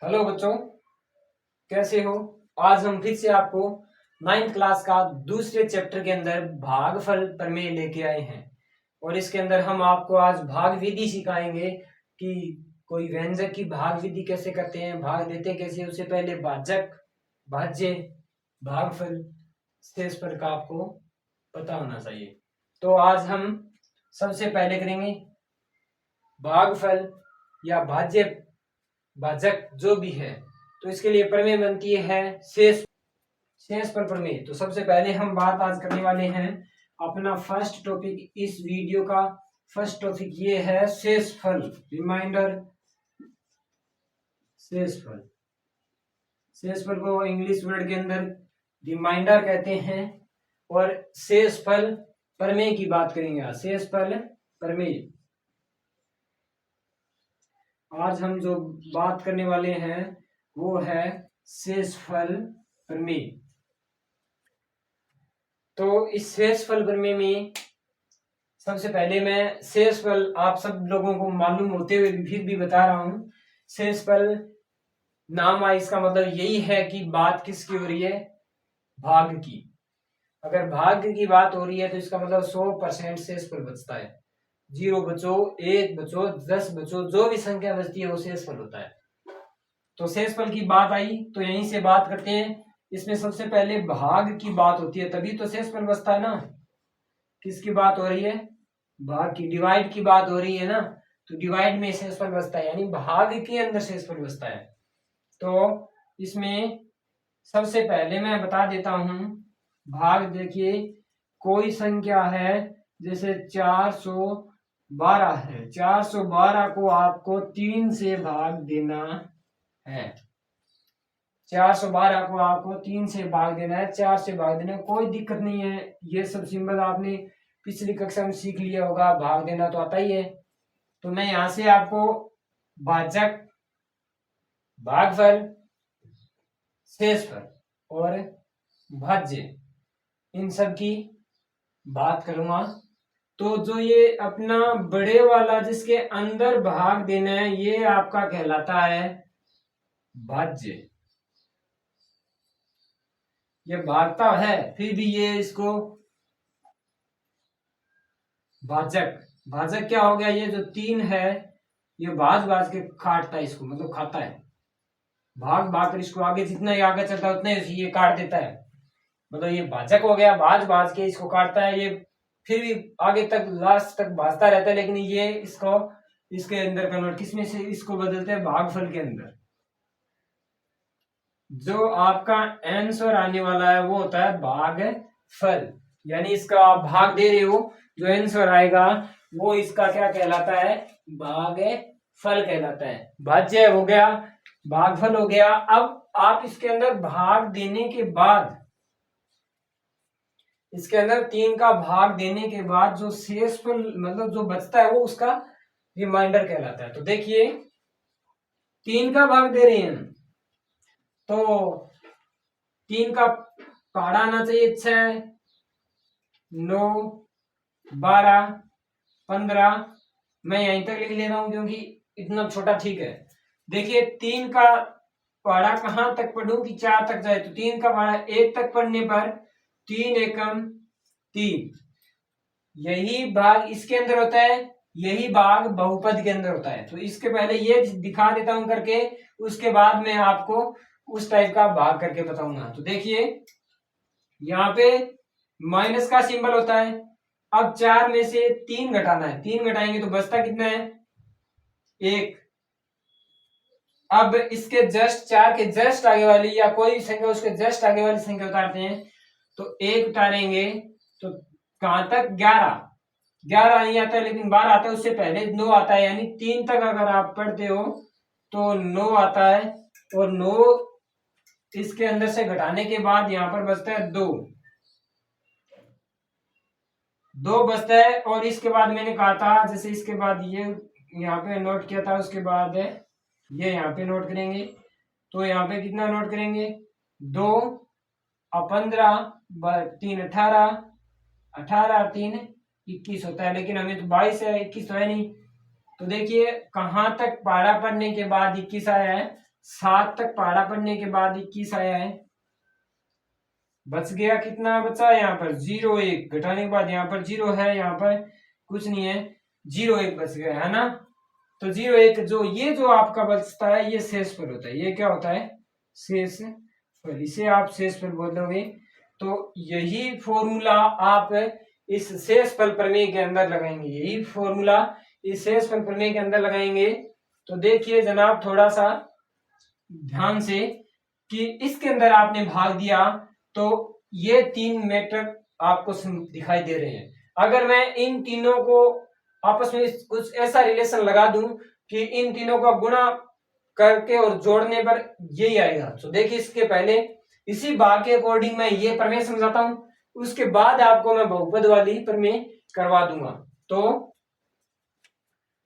Hello बच्चों, कैसे हो। आज हम फिर से आपको 9th क्लास का दूसरे चैप्टर के अंदर भागफल प्रमेय लेके आए हैं। और इसके अंदर हम आपको आज भाग विधि सिखाएंगे कि कोई व्यंजक की भाग विधि कैसे करते हैं, भाग देते कैसे। उससे पहले भाजक, भाज्य, भागफल, शेषफल का आपको पता होना चाहिए। तो आज हम सबसे पहले करेंगे भागफल या भाज्य, भाजक जो भी है। तो इसके लिए प्रमेय बनती है शेषफल प्रमेय। तो सबसे पहले हम बात आज करने वाले हैं अपना फर्स्ट टॉपिक। इस वीडियो का फर्स्ट टॉपिक ये है शेषफल। रिमाइंडर, शेषफल। शेषफल को इंग्लिश वर्ड के अंदर रिमाइंडर कहते हैं। और शेषफल प्रमेय की बात करेंगे आज, शेषफल प्रमेय। आज हम जो बात करने वाले हैं वो है शेषफल प्रमेय। तो इस शेषफल प्रमेय में सबसे पहले मैं शेषफल आप सब लोगों को मालूम होते हुए फिर भी बता रहा हूं। शेषफल नाम है, इसका मतलब यही है कि बात किसकी हो रही है, भाग की। अगर भाग की बात हो रही है तो इसका मतलब 100% शेषफल बचता है। 0 बचो, 1 बचो, 10 बचो, जो भी संख्या बचती है वो शेषफल होता है। तो शेषफल की बात आई तो यहीं से बात करते हैं। इसमें सबसे पहले भाग की बात होती है, तभी तो शेषफल बचता है ना। किसकी बात हो रही है, भाग की, डिवाइड की बात हो रही है ना। तो डिवाइड में शेषफल बचता है, यानी भाग के अंदर शेषफल बचता है। तो इसमें सबसे पहले मैं बता देता हूं भाग। देखिए, कोई संख्या है जैसे 412 है, 412 को आपको 3 से भाग देना है। 412 को आपको 3 से भाग देना है, 4 से भाग देना है, कोई दिक्कत नहीं है। ये सब सिंबल आपने पिछली कक्षा में सीख लिया होगा, भाग देना तो आता ही है। तो मैं यहां से आपको भाजक, भागफल, शेषफल और भाज्य इन सब की बात करूंगा। तो जो ये अपना बड़े वाला जिसके अंदर भाग देना है ये आपका कहलाता है भाज्य। ये भागता है फिर भी ये इसको भाजक। भाजक क्या हो गया, ये जो 3 है ये भाज भाज के काटता है इसको, मतलब खाता है। भाग भाग कर इसको आगे जितना ही आगे चलता है उतना ही ये काट देता है। मतलब ये भाजक हो गया, भाज भाज के इसको काटता है। ये फिर भी आगे तक लास्ट तक भाजता रहता है, लेकिन ये इसको इसके अंदर कन्वर्ट किसमें से इसको बदलते हैं, भागफल के अंदर। जो आपका आंसर आने वाला है वो होता है भागफल। यानी इसका आप भाग दे रहे हो, जो आंसर आएगा वो इसका क्या कहलाता है, भागफल कहलाता है। भाज्य हो गया, भागफल हो गया। अब आप इसके अंदर भाग देने के बाद, इसके अंदर 3 का भाग देने के बाद जो शेषफल मतलब जो बचता है वो उसका रिमाइंडर कहलाता है। तो देखिए 3 का भाग दे रहे हैं तो 3 का पहाड़ा आना चाहिए 6, 9, 12, 15। मैं यहीं तक लिख ले रहा हूं क्योंकि इतना छोटा ठीक है। देखिए 3 का पहाड़ा कहां तक पढ़ूं कि 4 तक जाए। तो 3 का पहाड़ा 1 तक पढ़ने पर 3 एकम 3, यही भाग इसके अंदर होता है, यही भाग बहुपद के अंदर होता है। तो इसके पहले ये दिखा देता हूं करके, उसके बाद मैं आपको उस टाइप का भाग करके बताऊंगा। तो देखिए यहाँ पे माइनस का सिंबल होता है। अब 4 में से 3 घटाना है, 3 घटाएंगे तो बचता कितना है, 1। अब इसके जस्ट 4 के जस्ट आगे वाली या कोई भी संख्या उसके जस्ट आगे वाली संख्या उतारते हैं। तो 1 उतारेंगे तो कहां तक, 11। 11 नहीं आता है लेकिन 12 आता है, उससे पहले 9 आता है। यानी 3 तक अगर आप पढ़ते हो तो 9 आता है। और 9 इसके अंदर से घटाने के बाद यहां पर बचता है 2, 2 बचता है। और इसके बाद मैंने कहा था, जैसे इसके बाद ये यहाँ पे नोट किया था, उसके बाद ये यहाँ पे नोट करेंगे। तो यहाँ पे कितना नोट करेंगे, 2 और 15, 3 18, 18 और 3 21 होता है। लेकिन हमें तो 22 है, 21 तो है नहीं। तो देखिए कहां तक पहाड़ा पढ़ने के बाद 21 आया है, 7 तक पहाड़ा पढ़ने के बाद 21 आया है, बच गया कितना बचा यहाँ पर 0 1, घटाने के बाद यहाँ पर 0 है, यहाँ पर कुछ नहीं है, 0 1 बच गया है ना। तो 0 1 जो ये जो आपका बचता है ये शेषफल होता है, ये क्या होता है शेषफल, इसे आप शेषफल बोलोगे। तो यही फॉर्मूला आप इस शेषफल प्रमेय के अंदर लगाएंगे, यही फॉर्मूला इस शेषफल प्रमेय के अंदर लगाएंगे। तो देखिए जनाब थोड़ा सा ध्यान से कि इसके अंदर आपने भाग दिया तो ये 3 मैटर आपको दिखाई दे रहे हैं। अगर मैं इन तीनों को आपस में कुछ ऐसा रिलेशन लगा दूं कि इन तीनों का गुणा करके और जोड़ने पर यही आएगा, तो देखिए इसके पहले इसी भाग के अकॉर्डिंग मैं ये प्रमेय समझाता हूं, उसके बाद आपको मैं बहुपद वाली प्रमेय करवा दूंगा। तो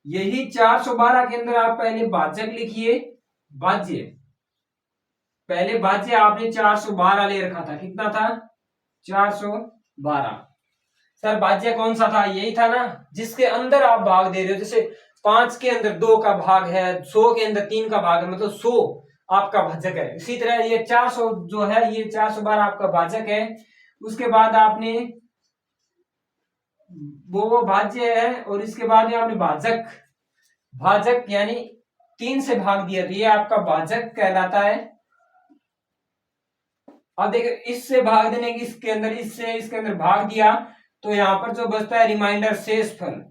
यही 412 के अंदर आप पहले भाजक लिखिए, भाज्य, पहले भाज्य आपने 412 ले रखा था, कितना था 412। सर भाज्य कौन सा था, यही था ना जिसके अंदर आप भाग दे रहे हो, जैसे 5 के अंदर 2 का भाग है, 100 के अंदर 3 का भाग है, मतलब 100 आपका भाजक है। इसी तरह ये 400 जो है ये 412 आपका भाजक है। उसके बाद आपने वो भाज्य है और इसके बाद में आपने भाजक, भाजक यानी 3 से भाग दिया तो ये आपका भाजक कहलाता है। अब देखिए इससे भाग देने की इसके अंदर, इससे इसके अंदर भाग दिया तो यहां पर जो बचता है रिमाइंडर शेषफल,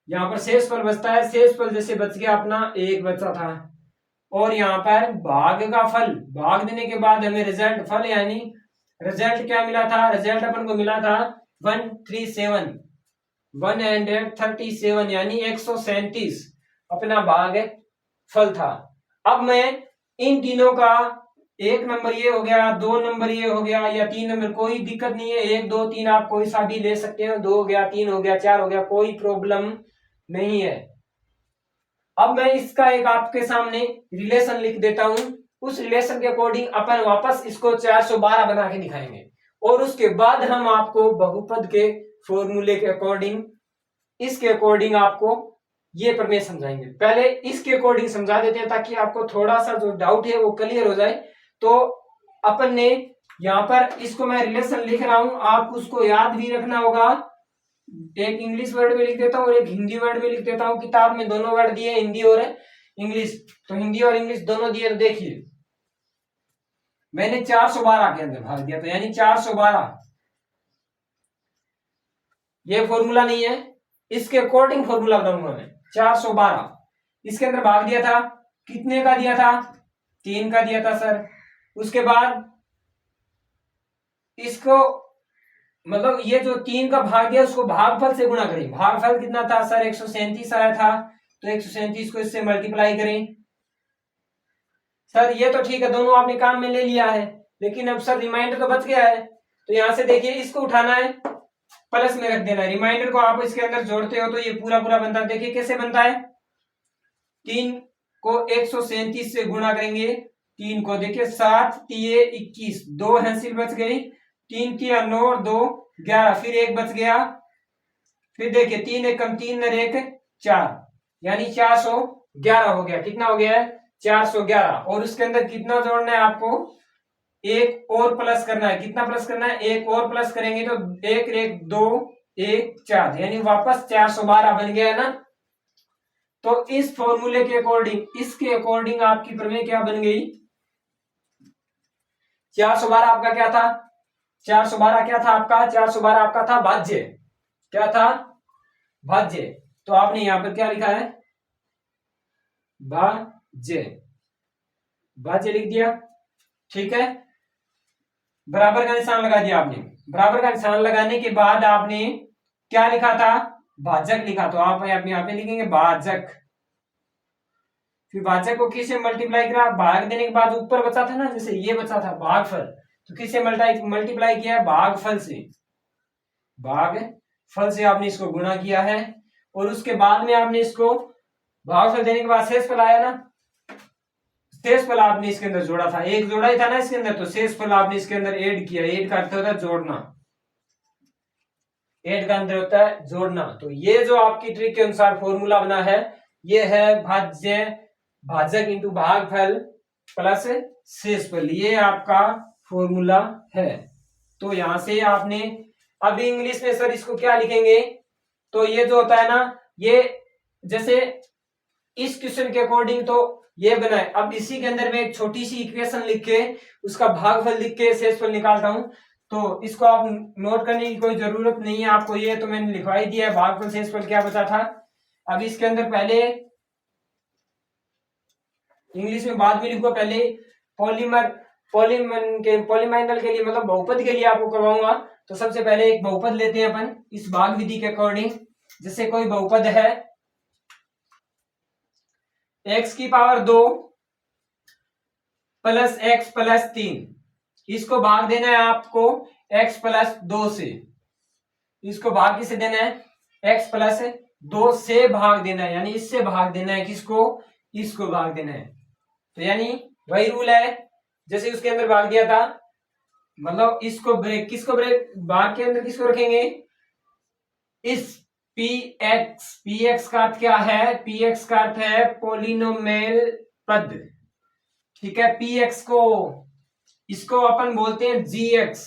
यहां पर शेषफल बचता है। शेषफल जैसे बच गया अपना 1 बचा था, और यहाँ पर भाग का फल, भाग देने के बाद हमें रिजल्ट फल यानी रिजल्ट क्या मिला था, रिजल्ट अपन को मिला था 137 137 यानी 137 अपना भाग फल था। अब मैं इन तीनों का 1 नंबर ये हो गया, 2 नंबर ये हो गया या 3 नंबर, कोई दिक्कत नहीं है, 1 2 3 आप कोई सा भी ले सकते हैं, 2 हो गया 3 हो गया 4 हो गया, कोई प्रॉब्लम नहीं है। अब मैं इसका एक आपके सामने रिलेशन लिख देता हूं, उस रिलेशन के अकॉर्डिंग अपन वापस इसको 412 बना के दिखाएंगे और उसके बाद हम आपको बहुपद के फॉर्मूले के अकॉर्डिंग, इसके अकॉर्डिंग आपको ये प्रमेय समझाएंगे। पहले इसके अकॉर्डिंग समझा देते हैं ताकि आपको थोड़ा सा जो डाउट है वो क्लियर हो जाए। तो अपन ने यहाँ पर इसको मैं रिलेशन लिख रहा हूं, आप उसको याद भी रखना होगा। एक इंग्लिश वर्ड में लिख देता हूँ और एक हिंदी वर्ड में लिख देता हूँ, किताब में दोनों वर्ड दिए हिंदी और इंग्लिश, तो हिंदी और इंग्लिश दोनों दिए। तो देखिए मैंने 412 के अंदर भाग दिया तो यानी 412, ये फॉर्मूला नहीं है, इसके अकॉर्डिंग फॉर्मूला बनाऊंगा मैं। 412 इसके अंदर भाग दिया था, कितने का दिया था 3 का दिया था सर। उसके बाद इसको मतलब ये जो 3 का भाग दिया उसको भागफल से गुणा करें, भागफल कितना था सर 137 आया था, तो 137 को इससे मल्टीप्लाई करें। सर ये तो ठीक है, दोनों आपने काम में ले लिया है, लेकिन अब सर रिमाइंडर तो बच गया है, तो यहां से देखिए इसको उठाना है, प्लस में रख देना है। रिमाइंडर को आप इसके अंदर जोड़ते हो तो ये पूरा पूरा बनता है। देखिए कैसे बनता है, 3 को 137 से गुणा करेंगे, 3 को देखिए 7 तिये 21, 2 हैंसिल बच गई, 3 तिया 9 और 2 11, फिर 1 बच गया, फिर देखिए 3 1 कम 3 और 1 4, यानी 411 हो गया। कितना हो गया है 411, और उसके अंदर कितना जोड़ना है आपको, 1 और प्लस करना है। कितना प्लस करना है, 1 और प्लस करेंगे तो 1 1 2 1 4, यानी वापस 412 बन गया है ना। तो इस फॉर्मूले के अकॉर्डिंग, इसके अकॉर्डिंग आपकी प्रमेय क्या बन गई, 412 आपका क्या था, 412 क्या था आपका, 412 आपका था भाज्य, क्या था भाज्य। तो आपने यहां पर क्या लिखा है भाज्य, भाज्य लिख दिया, ठीक है। बराबर का निशान लगा दिया आपने, बराबर का निशान लगाने के बाद आपने क्या लिखा था भाजक लिखा, तो आप यहाँ पे लिखेंगे भाजक। फिर भाजक को किससे मल्टीप्लाई करा, भाग देने के बाद ऊपर बचा था ना, जैसे ये बचा था भागफल, तो किससे मल्टीप्लाई किया भागफल से, भागफल से आपने इसको गुणा किया है, और उसके बाद में आपने इसको भागफल देने के बाद शेषफल आया ना, शेषफल आपने इसके अंदर जोड़ा था, एक जोड़ा ही था ना इसके अंदर, तो शेषफल आपने इसके अंदर ऐड किया। ऐड का अर्थ होता है जोड़ना, ऐड का अंदर होता है जोड़ना। तो ये जो आपकी ट्रिक के अनुसार फॉर्मूला बना है ये है भाज्य, भाजक इंटू भागफल प्लस शेषफल, ये आपका फॉर्मूला है। तो यहां से आपने अब इंग्लिश में सर इसको क्या लिखेंगे, तो ये जो होता है ना, ये जैसे इस क्वेश्चन के अकॉर्डिंग तो ये बना है। अब इसी के अंदर मैं एक छोटी सी इक्वेशन लिख के उसका भागफल लिख के शेषफल निकालता हूं, तो इसको आप नोट करने की कोई जरूरत नहीं है आपको, ये तो मैंने लिखवा ही दिया है भागफल शेषफल क्या बचा था। अब इसके अंदर पहले इंग्लिश में बाद में लिखूंगा, पहले पॉलीमाइनल के लिए मतलब बहुपद के लिए आपको करवाऊंगा। तो सबसे पहले एक बहुपद लेते हैं अपन इस भाग विधि के अकॉर्डिंग। जैसे कोई बहुपद है x की पावर 2 प्लस x प्लस 3, इसको भाग देना है आपको x प्लस 2 से। इसको भाग किसे देना है, x प्लस 2 से भाग देना है, यानी इससे भाग देना है, किसको, इसको भाग देना है। तो यानी वही रूल है जैसे उसके अंदर भाग दिया था, मतलब इसको ब्रेक, किसको ब्रेक, भाग के अंदर किसको रखेंगे, इस px का अर्थ क्या है, px का अर्थ है पोलिनोमियल पद, ठीक है। px को इसको अपन बोलते हैं gx,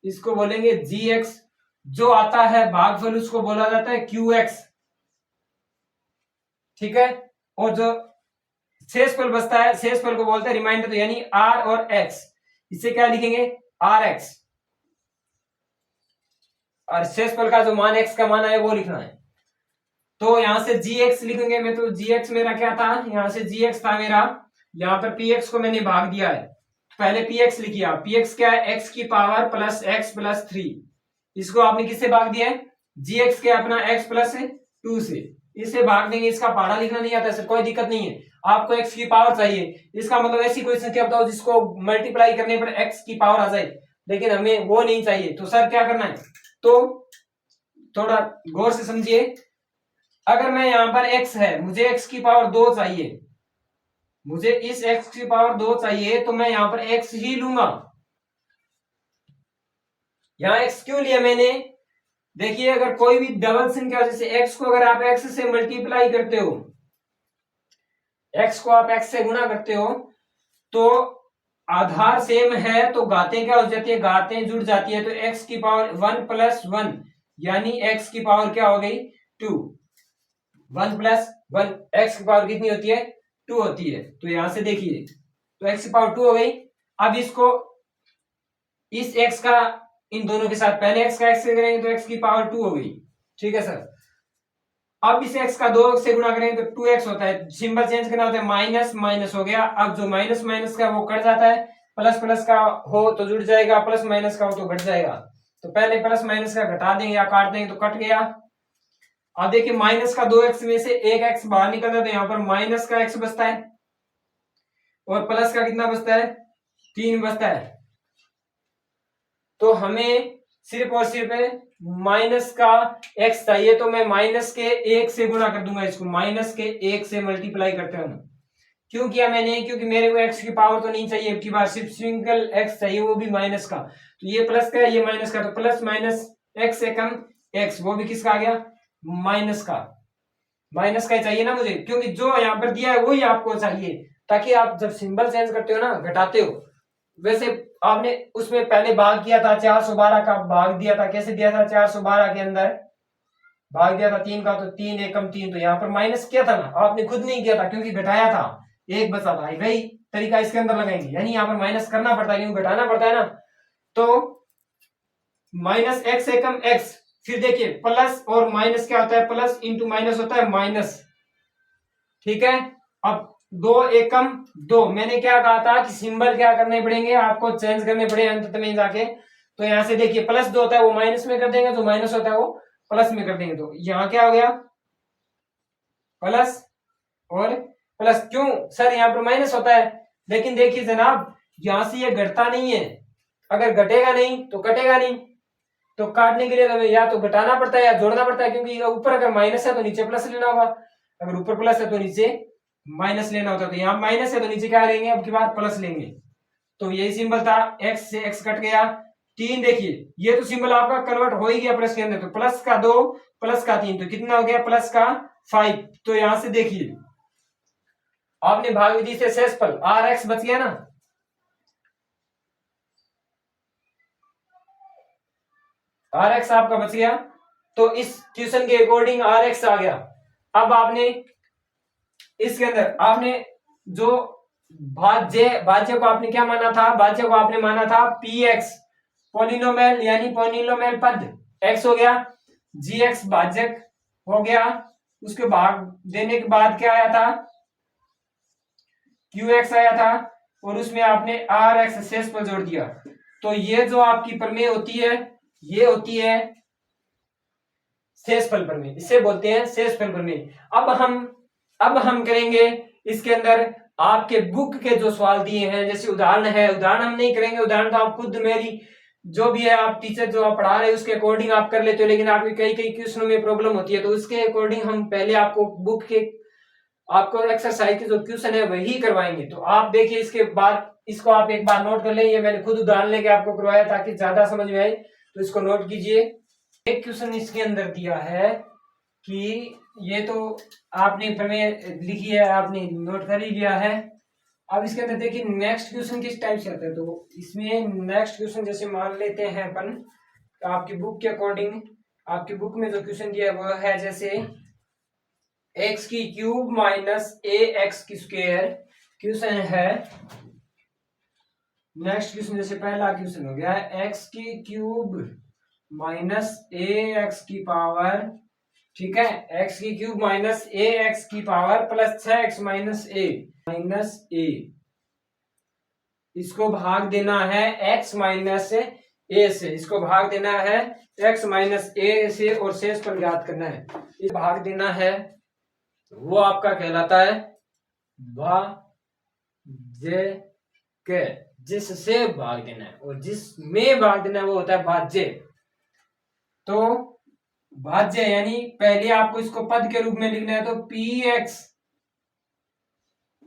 इसको बोलेंगे gx, जो आता है भागफल उसको बोला जाता है qx, ठीक है। और जो शेषफल बचता है, शेषफल को बोलते हैं रिमाइंडर, तो यानी r और x, इसे क्या लिखेंगे rx, और शेषफल का जो मान x का मान है वो लिखना है। तो यहां से gx लिखेंगे, मैं तो gx मेरा क्या था, यहां से gx था मेरा, यहां पर px को मैंने भाग दिया है, पहले px लिखिए आप, px क्या है, x की पावर प्लस x प्लस 3, इसको आपने किससे भाग दिया है, gx के अपना x प्लस 2 से, इसे भाग देंगे। इसका पहाड़ा लिखना नहीं आता सर, कोई दिक्कत नहीं है, आपको x की पावर चाहिए, इसका मतलब ऐसी कोई संख्या बताओ जिसको मल्टीप्लाई करने पर x की पावर आ जाए, लेकिन हमें वो नहीं चाहिए। तो सर क्या करना है, तो थोड़ा गौर से समझिए, अगर मैं यहां पर x है, मुझे x की पावर 2 चाहिए, मुझे इस x की पावर 2 चाहिए, तो मैं यहां पर x ही लूंगा। यहां x क्यों लिया मैंने, देखिए अगर कोई भी डबल संख्या जैसे x को अगर आप x से मल्टीप्लाई करते हो, x को आप x से गुणा करते हो, तो आधार सेम है तो घातें क्या हो जाती है, घातें जुड़ जाती है, तो x की पावर 1 प्लस 1, यानी x की पावर क्या हो गई 2, 1 प्लस 1, x की पावर कितनी होती है 2 होती है। तो यहां से देखिए, तो x की पावर 2 हो गई। अब इसको इस x का इन दोनों के साथ, पहले x का x से करेंगे तो x की पावर 2 हो गई, ठीक है सर। अब इस x का 2 से गुणा करेंगे तो 2x होता है, सिंबल चेंज करना होता है, माइनस माइनस हो गया। अब जो माइनस माइनस का वो कट जाता है, प्लस प्लस का हो तो जुड़ जाएगा, प्लस माइनस का हो तो घट जाएगा। तो पहले प्लस माइनस का घटा देंगे या काट देंगे तो कट गया। अब देखिए माइनस का 2x में से एक x बाहर निकलता है, तो यहाँ पर माइनस का x बचता है, और प्लस का कितना बचता है 3 बचता है। तो हमें सिर्फ और सिर्फ माइनस का x चाहिए, तो मैं माइनस के 1 से गुणा कर दूंगा, इसको माइनस के 1 से मल्टीप्लाई करते हैं। क्यों किया मैंने, क्योंकि मेरे को x की पावर तो नहीं चाहिए की बार, सिर्फ सिंगल x चाहिए, वो भी माइनस का। तो ये प्लस का ये माइनस का, तो प्लस माइनस x से कम x, वो भी किसका आ गया माइनस का, माइनस का ही चाहिए ना मुझे, क्योंकि जो यहाँ पर दिया है वही आपको चाहिए, ताकि आप जब सिंबल चेंज करते हो ना, घटाते हो, वैसे आपने उसमें पहले भाग किया था 412 का भाग दिया था, कैसे दिया था 412 के अंदर भाग दिया था 3 का, तो 3 एकम 3, तो यहाँ पर माइनस किया था ना, आपने खुद नहीं किया था क्योंकि घटाया था, एक बचा था, वही तरीका इसके अंदर लगाएंगे, यानी यहाँ पर माइनस करना पड़ता है क्योंकि घटाना पड़ता है ना। तो माइनस एक्स एकम एक्स, फिर देखिए प्लस और माइनस क्या होता है, प्लस इंटू माइनस होता है माइनस, ठीक है। अब 2 एकम 2, मैंने क्या कहा था कि सिंबल क्या करने पड़ेंगे आपको, चेंज करने पड़े अंत में जाके। तो यहां से देखिए प्लस 2 होता है वो माइनस में कर देंगे, जो माइनस होता है वो प्लस में कर देंगे, तो यहाँ क्या हो गया प्लस और प्लस। क्यों सर यहाँ पर माइनस होता है, लेकिन देखिए जनाब यहां से ये घटता नहीं है, अगर घटेगा नहीं तो कटेगा नहीं, तो काटने के लिए तो या तो घटाना पड़ता है या जोड़ना पड़ता है, क्योंकि ऊपर अगर माइनस है तो नीचे प्लस लेना होगा, अगर ऊपर प्लस है तो नीचे माइनस लेना होता है। तो यहाँ माइनस है तो नीचे क्या लेंगे, अब की बार प्लस लेंगे। तो यही सिंबल था, एक्स से एक्स कट गया, 3, देखिए ये तो सिंबल आपका कन्वर्ट हो ही गया प्लस के अंदर, तो प्लस का 2 प्लस का 3, तो कितना हो गया प्लस का 5। तो यहां से देखिए आपने भाग विधि से शेषफल आर एक्स बच गया ना, आर एक्स आपका बच गया। तो इस क्वेश्चन के अकॉर्डिंग आर एक्स आ गया। अब आपने इसके अंदर आपने जो भाज्य को आपने क्या माना था, भाज्य को आपने माना था पी एक्स पोलिनोमियल यानी पोलिनोमियल पद एक्स हो गया, जी एक्स भाजक हो गया, उसके भाग देने के बाद क्या आया था, क्यू एक्स आया था, और उसमें आपने आर एक्स शेष पर जोड़ दिया। तो ये जो आपकी प्रमेय होती है ये होती है शेषफल प्रमेय, इसे बोलते हैं शेषफल प्रमेय। अब हम करेंगे इसके अंदर आपके बुक के जो सवाल दिए हैं, जैसे उदाहरण है, उदाहरण हम नहीं करेंगे, उदाहरण तो आप खुद मेरी जो भी है आप टीचर जो आप पढ़ा रहे हैं उसके अकॉर्डिंग आप कर लेते हो, लेकिन आपके कई कई क्वेश्चनों में प्रॉब्लम होती है, तो उसके अकॉर्डिंग हम पहले आपको बुक के आपको एक्सरसाइज के जो क्वेश्चन है वही करवाएंगे। तो आप देखिए इसके बाद इसको आप एक बार नोट कर लें, ये मैंने खुद उदाहरण लेके आपको करवाया ताकि ज्यादा समझ में आए, तो इसको नोट कीजिए। एक क्वेश्चन इसके अंदर दिया है कि ये तो आपने प्रमेय लिखी है, आपने नोट कर ही लिया है। अब इसके अंदर देखिए नेक्स्ट क्वेश्चन किस टाइप से आता है, तो इसमें नेक्स्ट क्वेश्चन जैसे मान लेते हैं अपन आपकी बुक के अकॉर्डिंग, आपकी बुक में जो क्वेश्चन दिया है वो है जैसे एक्स की क्यूब माइनस ए एक्स की स्क्वायर क्वेश्चन है। नेक्स्ट क्वेश्चन जैसे पहला क्वेश्चन हो गया है एक्स की क्यूब माइनस ए एक्स की पावर, ठीक है, एक्स की क्यूब माइनस ए एक्स की पावर प्लस 6x माइनस ए, इसको भाग देना है x माइनस ए से, इसको भाग देना है x माइनस ए से और शेष पर ज्ञात करना है। इस भाग देना है वो आपका कहलाता है भाज्य, जिससे भाग देना है, और जिसमें भाग देना है वो होता है भाज्य। तो भाज्य यानी पहले आपको इसको पद के रूप में लिखना है, तो पी एक्स,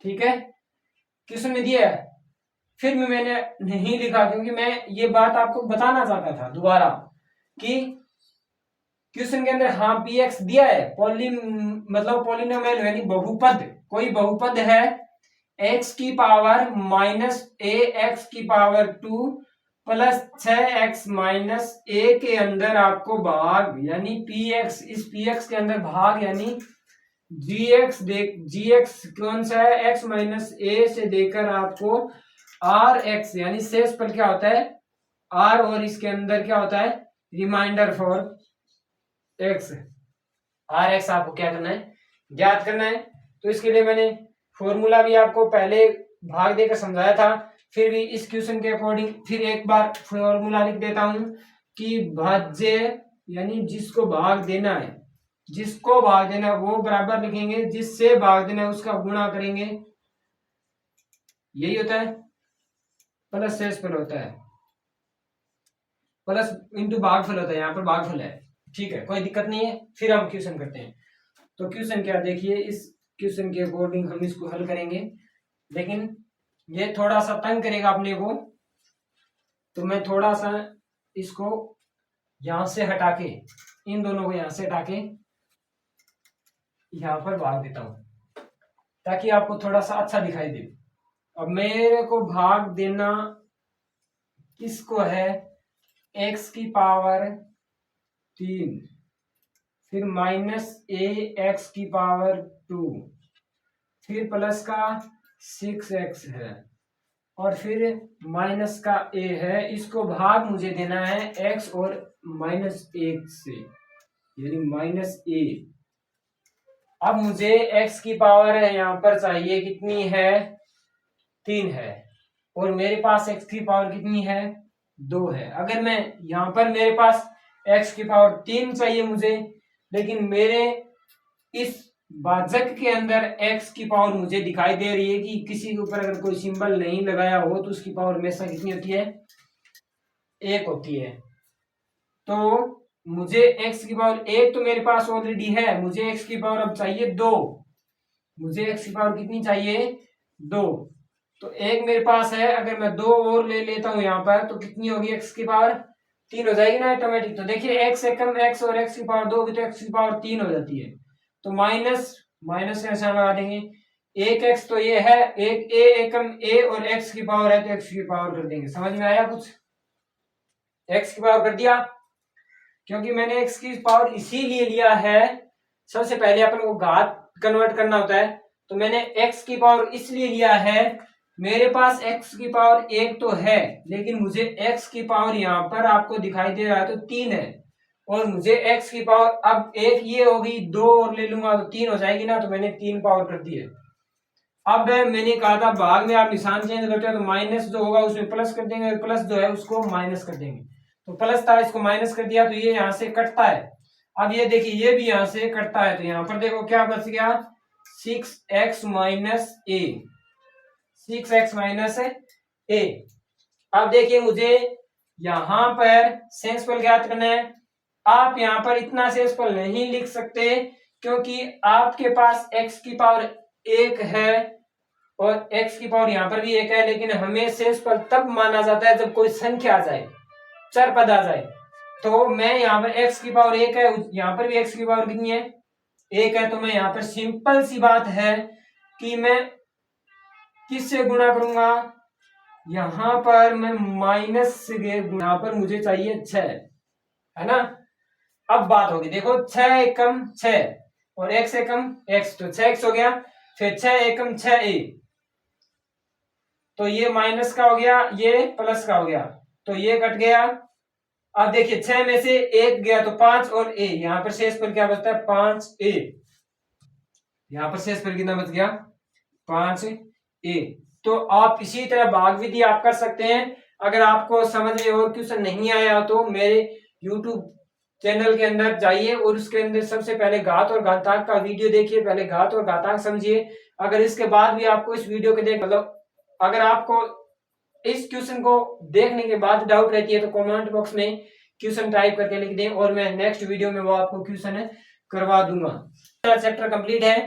ठीक है, क्वेश्चन में दिया है, फिर भी मैंने नहीं लिखा क्योंकि मैं ये बात आपको बताना चाहता था दोबारा कि क्वेश्चन के अंदर हाँ पी एक्स दिया है, मतलब पोलिनोमियल यानी बहुपद, कोई बहुपद है एक्स की पावर माइनस ए एक्स की पावर 2 प्लस 6x माइनस ए के अंदर आपको भाग यानी पी एक्स, इस पी एक्स के अंदर भाग यानी जी एक्स कौन सा है, x माइनस ए से देकर आपको आर एक्स यानी शेष पर क्या होता है आर, और इसके अंदर क्या होता है reminder for x, R x आपको क्या करना है ज्ञात करना है। तो इसके लिए मैंने फॉर्मूला भी आपको पहले भाग देकर समझाया था, फिर भी इस क्वेश्चन के अकॉर्डिंग फिर एक बार फॉर्मूला लिख देता हूं कि भाज्य यानी जिसको भाग देना है, जिसको भाग देना है वो बराबर लिखेंगे, जिससे भाग देना है उसका गुणा करेंगे, यही होता है, प्लस शेषफल होता है, प्लस इंटू भागफल होता है, यहाँ पर भागफल है, ठीक है, कोई दिक्कत नहीं है। फिर हम क्वेश्चन करते हैं। तो क्वेश्चन क्या देखिए, इस क्वेश्चन के अकॉर्डिंग हम इसको हल करेंगे, लेकिन ये थोड़ा सा तंग करेगा अपने को, तो मैं थोड़ा सा इसको यहां से हटा के, इन दोनों को यहां से हटा के यहां पर भाग देता हूं ताकि आपको थोड़ा सा अच्छा दिखाई दे। अब मेरे को भाग देना किसको है, x की पावर 3 फिर माइनस ए एक्स की पावर 2 फिर प्लस का 6x है और फिर माइनस का a है, इसको भाग मुझे देना है x और माइनस 1 से यानी माइनस a। अब मुझे x की पावर है यहाँ पर चाहिए कितनी है 3 है, और मेरे पास x की पावर कितनी है 2 है। अगर मैं यहाँ पर मेरे पास x की पावर 3 चाहिए मुझे, लेकिन मेरे इस भाजक के अंदर x की पावर मुझे दिखाई दे रही है कि किसी के ऊपर अगर कोई सिंबल नहीं लगाया हो तो उसकी पावर हमेशा कितनी होती है 1 होती है। तो मुझे x की पावर 1 तो मेरे पास ऑलरेडी है, मुझे x की पावर अब चाहिए 2, मुझे x की पावर कितनी चाहिए 2, तो 1 मेरे पास है, अगर मैं 2 और ले लेता हूं यहाँ पर तो कितनी होगी x की पावर 3 हो जाएगी ना ऑटोमेटिक। तो देखिए x से कम x और x की पावर 2 होगी तो x की पावर 3 हो जाती है। तो माइनस माइनस का निशान लगा देंगे। एक एक्स तो ये है, एक ए एकम ए और एक्स की पावर है तो एक्स की पावर कर देंगे। समझ में आया कुछ? एक्स की पावर कर दिया, क्योंकि मैंने एक्स की पावर इसीलिए लिया है, सबसे पहले अपन को घात कन्वर्ट करना होता है, तो मैंने एक्स की पावर इसलिए लिया है, मेरे पास एक्स की पावर एक तो है, लेकिन मुझे एक्स की पावर यहाँ पर आपको दिखाई दे रहा है तो 3 है, और मुझे एक्स की पावर अब एक ये होगी, 2 और ले लूंगा तो 3 हो जाएगी ना, तो मैंने 3 पावर कर दी है। अब मैंने कहा था भाग में आप निशान चेंज करते हो तो माइनस जो होगा उसमें प्लस कर देंगे, और प्लस जो है उसको माइनस कर देंगे। तो प्लस था, इसको माइनस कर दिया, तो ये यहाँ से कटता है। अब ये देखिए ये भी यहाँ से कटता है, तो यहाँ पर देखो क्या बच गया, 6x माइनस ए, 6x माइनस ए। अब देखिए मुझे यहाँ पर सेंसफल ज्ञात करना है। आप यहाँ पर इतना सेंसफल नहीं लिख सकते, क्योंकि आपके पास x की पावर 1 है और x की पावर यहाँ पर भी 1 है, लेकिन हमें सेंसफल तब माना जाता है जब कोई संख्या आ जाए, चर पद आ जाए। तो मैं यहाँ पर x की पावर 1 है, यहाँ पर भी x की पावर कितनी है, 1 है, तो मैं यहाँ पर सिंपल सी बात है कि मैं किससे गुणा करूंगा, यहाँ पर मैं माइनस से, यहाँ पर मुझे चाहिए 6, है ना। अब बात होगी, देखो 6 एकम 6 और x एकम x, तो 6x हो गया, फिर 6 एकम 6a, तो ये माइनस का हो गया, ये प्लस का हो गया, तो ये कट गया। अब देखिए 6 में से 1 गया तो 5 और a, यहाँ पर शेष पर क्या बचता है, 5a, यहाँ पर शेष पर कितना बच गया, 5a। तो आप इसी तरह भाग विधि आप कर सकते हैं। अगर आपको समझ में और क्वेश्चन नहीं आया तो मेरे YouTube चैनल के अंदर जाइए और उसके अंदर सबसे पहले घात और घातांक का वीडियो देखिए, पहले घात और घातांक समझिए। अगर इसके बाद भी आपको इस वीडियो के देख, मतलब अगर आपको इस क्वेश्चन को देखने के बाद डाउट रहती है तो कमेंट बॉक्स में क्वेश्चन टाइप करके लिख दें, और मैं नेक्स्ट वीडियो में वो आपको क्वेश्चन करवा दूंगा। चैप्टर कंप्लीट है।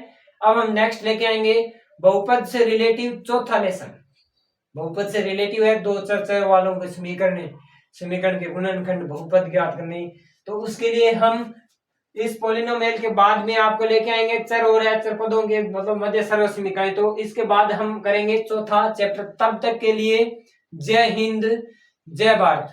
अब हम नेक्स्ट लेके आएंगे बहुपद से रिलेटिव चौथा लेसन। बहुपद से रिलेटिव है, दो चर वालों के समीकरण के गुणनखंड बहुपद ज्ञात करने। तो उसके लिए हम इस पोलिनोमियल के बाद में आपको लेके आएंगे चर और अचर पदों के मतलब मध्य सर्वसमीकरण। तो इसके बाद हम करेंगे चौथा चैप्टर। तब तक के लिए जय हिंद, जय भारत।